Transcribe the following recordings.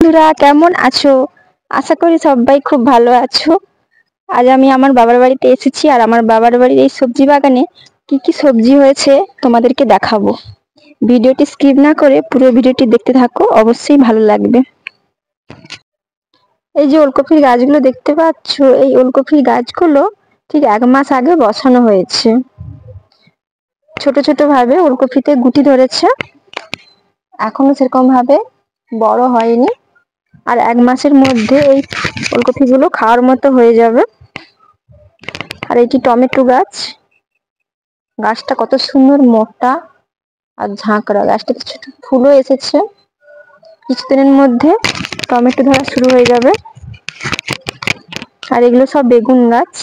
বন্ধুরা, কেমন আছো? আশা করি সবাই খুব ভালো আছো। আজ আমি আমার বাবার বাড়িতে এসেছি, আর আমার বাবার বাড়ির এই সবজি বাগানে কি কি সবজি হয়েছে তোমাদেরকে দেখাবো। ভিডিওটি স্কিপ না করে পুরো ভিডিওটি দেখতে থাকো, অবশ্যই ভালো লাগবে। এই যে ওলকপির গাছগুলো দেখতে পাচ্ছ, এই ওলকপির গাছগুলো ঠিক 1 মাস আগে বসানো হয়েছে। ছোট ছোট ভাবে ওলকপিতে গুটি ধরেছে, এখনো সেরকম ভাবে বড় হয়নি। আর 1 মাসের মধ্যে এই ওলকপি গুলো খাওয়ার মতো হয়ে যাবে। আর এটি টমেটো গাছ, গাছটা কত সুন্দর মোটা আর ঝাঁকড়া। গাছটাতে ছোট ফুলও এসেছে, কিছুদিনের মধ্যে টমেটো ধরা শুরু হয়ে যাবে। আর এগুলো সব বেগুন গাছ।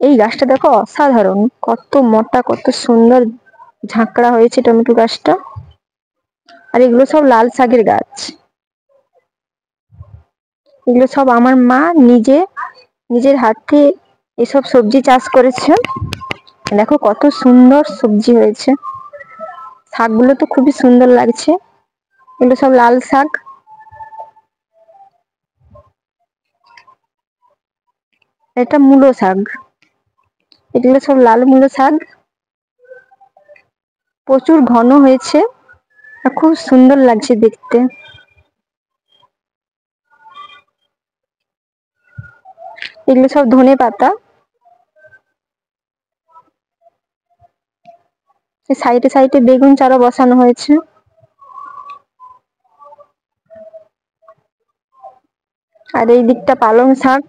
এই গাছটা দেখো, অসাধারণ, কত মোটা, কত সুন্দর ঝাঁকড়া হয়েছে টমেটো গাছটা। আর এগুলো সব লাল শাকের গাছ। এগুলো সব আমার মা নিজের হাতে এসব সবজি চাষ করেছে। দেখো কত সুন্দর সবজি হয়েছে, শাকগুলো তো খুবই সুন্দর লাগছে। এগুলো সব লাল শাক। এটা মূলো শাক, এগুলো সব লাল মূলো শাক। প্রচুর ঘন হয়েছে, খুব সুন্দর লাগছে দেখতে। এগুলো সব ধনে পাতা। সাইডে সাইডে বেগুন চারা বসানো হয়েছে। আর এই দিকটা পালং শাক।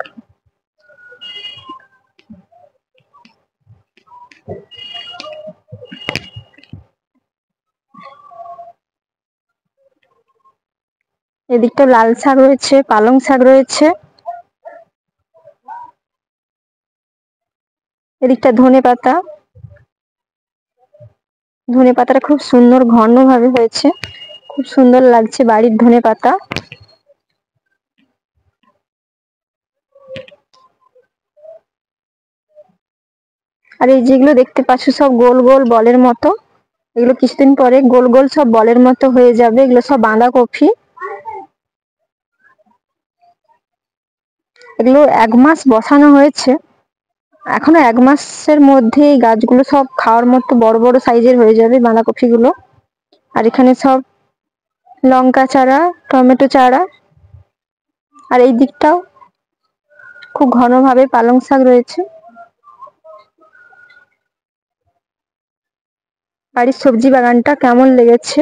এদিকটা লাল শাক রয়েছে, পালং শাক রয়েছে। এদিকটা ধনে পাতা। ধনে পাতাটা খুব সুন্দর ঘন ভাবে হয়েছে, খুব সুন্দর লাগছে বাড়ির ধনে পাতা। আর এই যেগুলো দেখতে পাচ্ছ সব গোল গোল বলের মতো, এগুলো কিছুদিন পরে গোল গোল সব বলের মতো হয়ে যাবে। এগুলো সব বাঁধাকপি। এগুলো 1 মাস বসানো হয়েছে, এখনো 1 মাসের মধ্যে এই গাছগুলো সব খাওয়ার মতো বড় বড় সাইজের হয়ে যাবে বাঁধাকপি গুলো। আর এখানে সব লঙ্কা চারা, টমেটো চারা। আর এই দিকটাও খুব ঘনভাবে পালং শাক রয়েছে। বাড়ির সবজি বাগানটা কেমন লেগেছে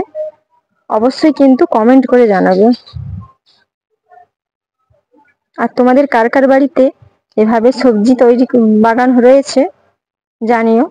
অবশ্যই কিন্তু কমেন্ট করে জানাবে। আর তোমাদের কার কার বাড়িতে এভাবে সবজি তৈরি বাগান রয়েছে জানিও।